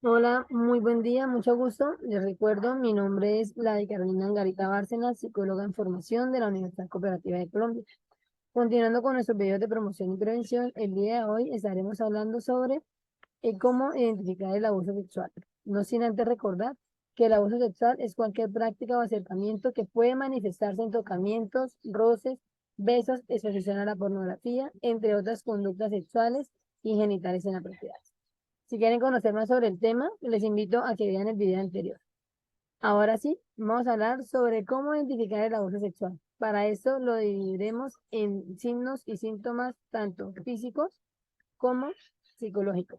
Hola, muy buen día, mucho gusto. Les recuerdo, mi nombre es Lady Carolina Angarita Bárcenas, psicóloga en formación de la Universidad Cooperativa de Colombia. Continuando con nuestros videos de promoción y prevención, el día de hoy estaremos hablando sobre cómo identificar el abuso sexual. No sin antes recordar que el abuso sexual es cualquier práctica o acercamiento que puede manifestarse en tocamientos, roces, besos, exposición a la pornografía, entre otras conductas sexuales y genitales inapropiadas. Si quieren conocer más sobre el tema, les invito a que vean el video anterior. Ahora sí, vamos a hablar sobre cómo identificar el abuso sexual. Para esto lo dividiremos en signos y síntomas tanto físicos como psicológicos.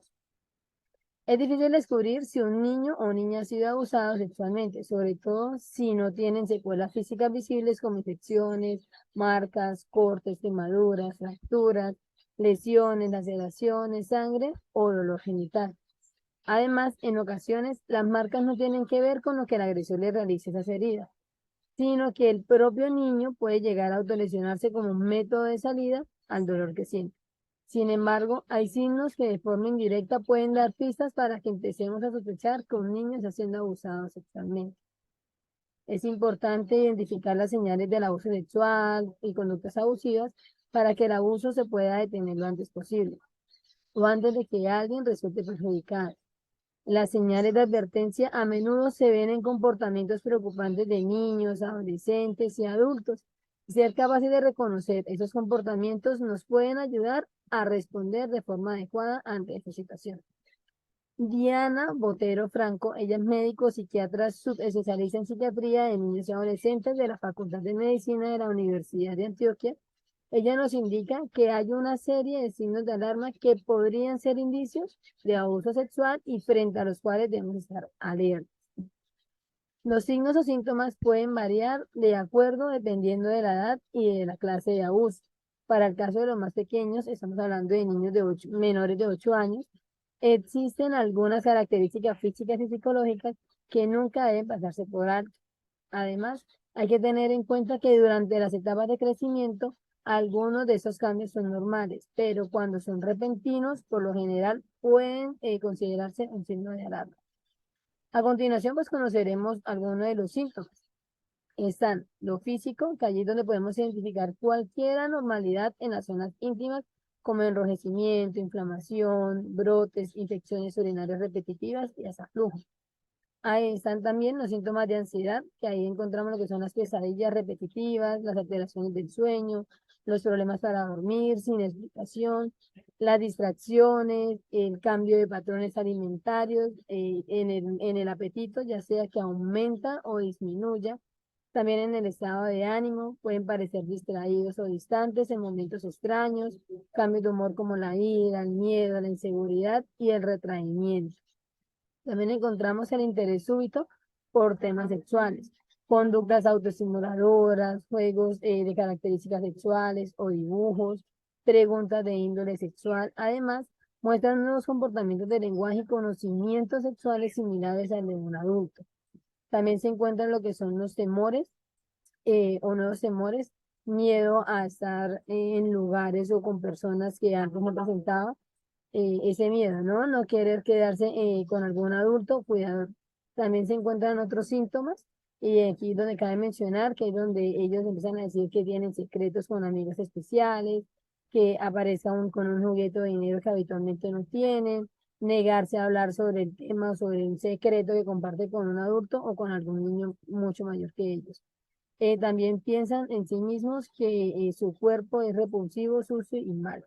Es difícil descubrir si un niño o niña ha sido abusado sexualmente, sobre todo si no tienen secuelas físicas visibles como infecciones, marcas, cortes, quemaduras, fracturas, lesiones, laceraciones, sangre o dolor genital. Además, en ocasiones, las marcas no tienen que ver con lo que el agresor le realice esas heridas, sino que el propio niño puede llegar a autolesionarse como un método de salida al dolor que siente. Sin embargo, hay signos que de forma indirecta pueden dar pistas para que empecemos a sospechar que un niño está siendo abusado sexualmente. Es importante identificar las señales del abuso sexual y conductas abusivas para que el abuso se pueda detener lo antes posible o antes de que alguien resulte perjudicado. Las señales de advertencia a menudo se ven en comportamientos preocupantes de niños, adolescentes y adultos. Ser capaces de reconocer esos comportamientos nos pueden ayudar a responder de forma adecuada ante esta situación. Diana Botero Franco, ella es médico psiquiatra subespecialista en psiquiatría de niños y adolescentes de la Facultad de Medicina de la Universidad de Antioquia. Ella nos indica que hay una serie de signos de alarma que podrían ser indicios de abuso sexual y frente a los cuales debemos estar alerta. Los signos o síntomas pueden variar de acuerdo dependiendo de la edad y de la clase de abuso. Para el caso de los más pequeños, estamos hablando de niños menores de 8 años, existen algunas características físicas y psicológicas que nunca deben pasarse por alto. Además, hay que tener en cuenta que durante las etapas de crecimiento, algunos de esos cambios son normales, pero cuando son repentinos, por lo general pueden considerarse un signo de alarma. A continuación, pues conoceremos algunos de los síntomas. Están lo físico, que allí es donde podemos identificar cualquier anormalidad en las zonas íntimas, como enrojecimiento, inflamación, brotes, infecciones urinarias repetitivas y hasta flujo. Ahí están también los síntomas de ansiedad, que ahí encontramos lo que son las pesadillas repetitivas, las alteraciones del sueño, los problemas para dormir sin explicación, las distracciones, el cambio de patrones alimentarios en el apetito, ya sea que aumenta o disminuya. También en el estado de ánimo, pueden parecer distraídos o distantes en momentos extraños, cambios de humor como la ira, el miedo, la inseguridad y el retraimiento. También encontramos el interés súbito por temas sexuales, conductas autoestimuladoras, juegos de características sexuales o dibujos, preguntas de índole sexual. Además, muestran nuevos comportamientos de lenguaje y conocimientos sexuales similares al de un adulto. También se encuentran lo que son los temores o nuevos temores, miedo a estar en lugares o con personas que antes no presentaba ese miedo, ¿no? No querer quedarse con algún adulto cuidador. También se encuentran otros síntomas y aquí es donde cabe mencionar que es donde ellos empiezan a decir que tienen secretos con amigos especiales, que aparezca con un juguete de dinero que habitualmente no tienen, negarse a hablar sobre el tema o sobre un secreto que comparte con un adulto o con algún niño mucho mayor que ellos. También piensan en sí mismos que su cuerpo es repulsivo, sucio y malo.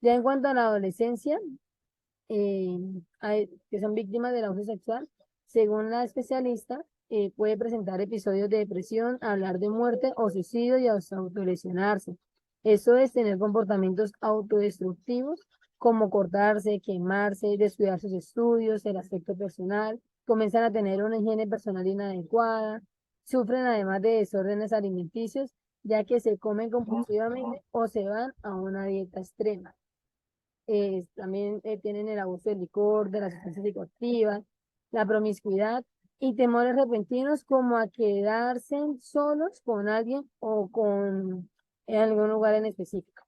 Ya en cuanto a la adolescencia, eh, que son víctimas del abuso sexual, según la especialista, puede presentar episodios de depresión, hablar de muerte o suicidio y autolesionarse. Eso es tener comportamientos autodestructivos como cortarse, quemarse, descuidar sus estudios, el aspecto personal, comienzan a tener una higiene personal inadecuada, sufren además de desórdenes alimenticios, ya que se comen compulsivamente o se van a una dieta extrema. También tienen el abuso del licor, de las sustancias psicoactivas, la promiscuidad y temores repentinos como a quedarse solos con alguien o con en algún lugar en específico.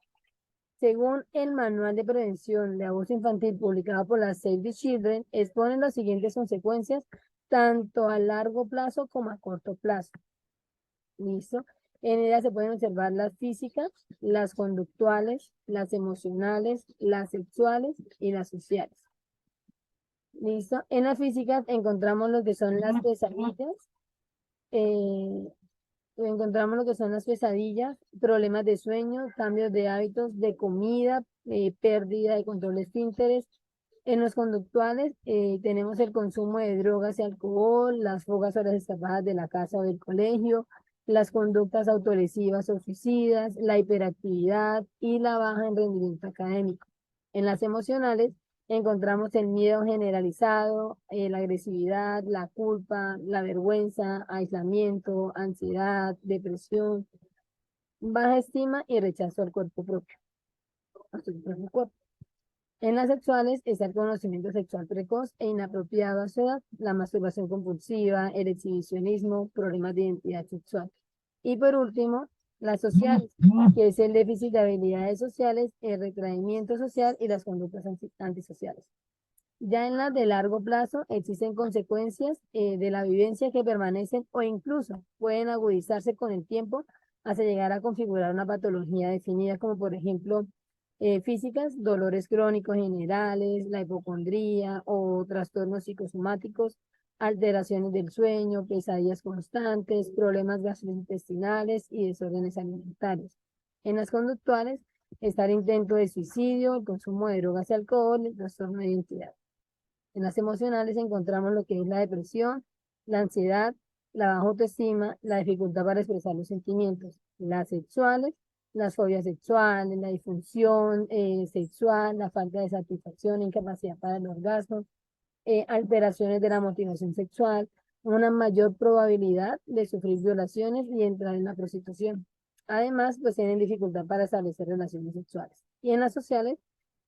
Según el Manual de Prevención de Abuso Infantil publicado por la Save the Children, exponen las siguientes consecuencias tanto a largo plazo como a corto plazo. ¿Listo? En ella se pueden observar las físicas, las conductuales, las emocionales, las sexuales y las sociales. ¿Listo? En las físicas encontramos lo que son las pesadillas, eh, problemas de sueño, cambios de hábitos de comida, pérdida de control de esfínteres. En los conductuales tenemos el consumo de drogas y alcohol, las fugas o las escapadas de la casa o del colegio, las conductas autolesivas o suicidas, la hiperactividad y la baja en rendimiento académico. En las emocionales encontramos el miedo generalizado, la agresividad, la culpa, la vergüenza, aislamiento, ansiedad, depresión, baja estima y rechazo al cuerpo propio, a su propio cuerpo. En las sexuales está el conocimiento sexual precoz e inapropiado a su edad, la masturbación compulsiva, el exhibicionismo, problemas de identidad sexual. Y por último, las sociales, que es el déficit de habilidades sociales, el retraimiento social y las conductas antisociales. Ya en las de largo plazo existen consecuencias de la vivencia que permanecen o incluso pueden agudizarse con el tiempo hasta llegar a configurar una patología definida como por ejemplo físicas, dolores crónicos generales, la hipocondría o trastornos psicosomáticos, alteraciones del sueño, pesadillas constantes, problemas gastrointestinales y desórdenes alimentarios. En las conductuales está el intento de suicidio, el consumo de drogas y alcohol, el trastorno de identidad. En las emocionales encontramos lo que es la depresión, la ansiedad, la baja autoestima, la dificultad para expresar los sentimientos. Las sexuales, las fobias sexuales, la disfunción sexual, la falta de satisfacción, incapacidad para el orgasmo, alteraciones de la motivación sexual, una mayor probabilidad de sufrir violaciones y entrar en la prostitución. Además, pues tienen dificultad para establecer relaciones sexuales. Y en las sociales,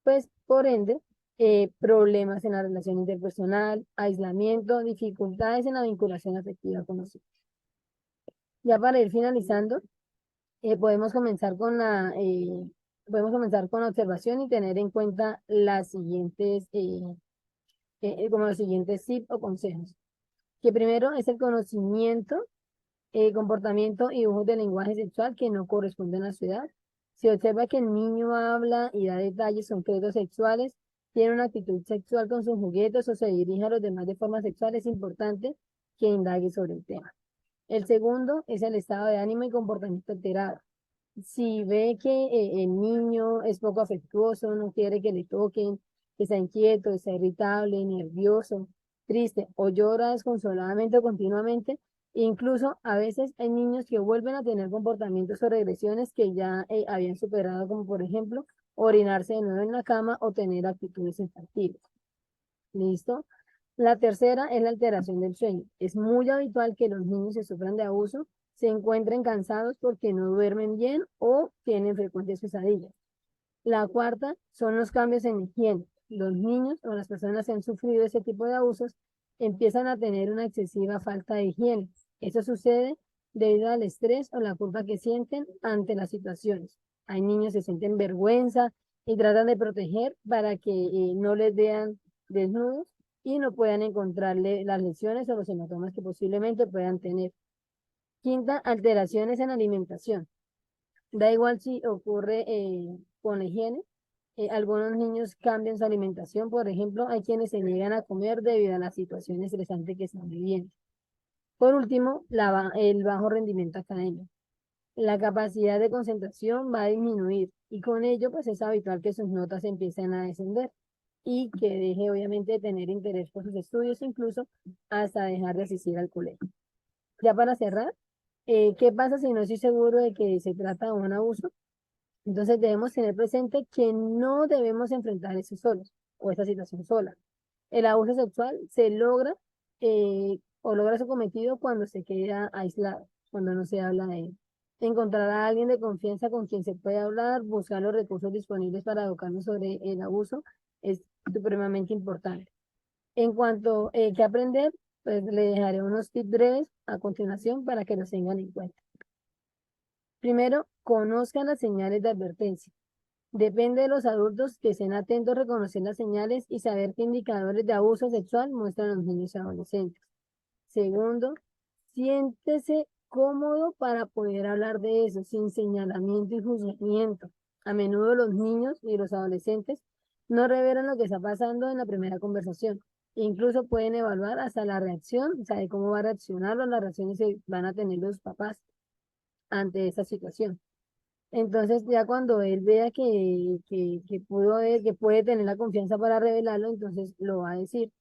pues por ende, problemas en la relación interpersonal, aislamiento, dificultades en la vinculación afectiva con los hijos. Ya para ir finalizando, podemos comenzar con la observación y tener en cuenta las siguientes, como los siguientes tips o consejos. Que primero es el conocimiento, comportamiento y uso del lenguaje sexual que no corresponden a su edad. Se observa que el niño habla y da detalles concretos sexuales, tiene una actitud sexual con sus juguetes o se dirige a los demás de forma sexual, es importante que indague sobre el tema. El segundo es el estado de ánimo y comportamiento alterado. Si ve que el niño es poco afectuoso, no quiere que le toquen, que está inquieto, está irritable, nervioso, triste o llora desconsoladamente o continuamente, incluso a veces hay niños que vuelven a tener comportamientos o regresiones que ya habían superado, como por ejemplo orinarse de nuevo en la cama o tener actitudes infantiles. ¿Listo? La tercera es la alteración del sueño. Es muy habitual que los niños que sufran de abuso se encuentren cansados porque no duermen bien o tienen frecuentes pesadillas. La cuarta son los cambios en higiene. Los niños o las personas que han sufrido ese tipo de abusos empiezan a tener una excesiva falta de higiene. Eso sucede debido al estrés o la culpa que sienten ante las situaciones. Hay niños que sienten vergüenza y tratan de proteger para que no les vean desnudos y no puedan encontrarle las lesiones o los hematomas que posiblemente puedan tener. Quinta, alteraciones en alimentación. Da igual si ocurre con la higiene. Algunos niños cambian su alimentación, por ejemplo, hay quienes se niegan a comer debido a la situación estresante que están viviendo. Por último, el bajo rendimiento académico. La capacidad de concentración va a disminuir y con ello pues es habitual que sus notas empiecen a descender y que deje obviamente de tener interés por sus estudios, incluso hasta dejar de asistir al colegio. Ya para cerrar, ¿qué pasa si no estoy seguro de que se trata de un abuso? Entonces debemos tener presente que no debemos enfrentar eso solos o esta situación sola. El abuso sexual se logra o logra su cometido cuando se queda aislado, cuando no se habla de él. Encontrar a alguien de confianza con quien se puede hablar, buscar los recursos disponibles para educarnos sobre el abuso es supremamente importante. En cuanto a qué aprender, pues le dejaré unos tips breves a continuación para que los tengan en cuenta. Primero, conozcan las señales de advertencia. Depende de los adultos que estén atentos a reconocer las señales y saber qué indicadores de abuso sexual muestran los niños y adolescentes. Segundo, siéntese cómodo para poder hablar de eso sin señalamiento y juzgamiento. A menudo los niños y los adolescentes no revelan lo que está pasando en la primera conversación. Incluso pueden evaluar hasta la reacción, o sea, de cómo va a reaccionar o las reacciones que van a tener los papás ante esa situación. Entonces, ya cuando él vea que pudo ver, que puede tener la confianza para revelarlo, entonces lo va a decir.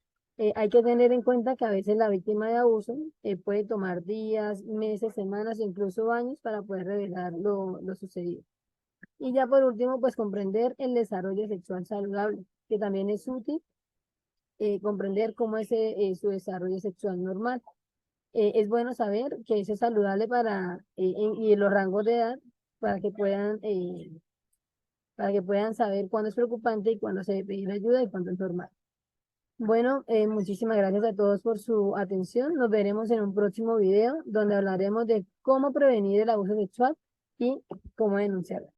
Hay que tener en cuenta que a veces la víctima de abuso puede tomar días, meses, semanas o incluso años para poder revelar lo sucedido. Y ya por último, pues comprender el desarrollo sexual saludable, que también es útil comprender cómo es su desarrollo sexual normal. Es bueno saber que eso es saludable y en los rangos de edad para que puedan saber cuándo es preocupante y cuándo se debe pedir ayuda y cuándo es normal. Bueno, muchísimas gracias a todos por su atención. Nos veremos en un próximo video donde hablaremos de cómo prevenir el abuso sexual y cómo denunciarlo.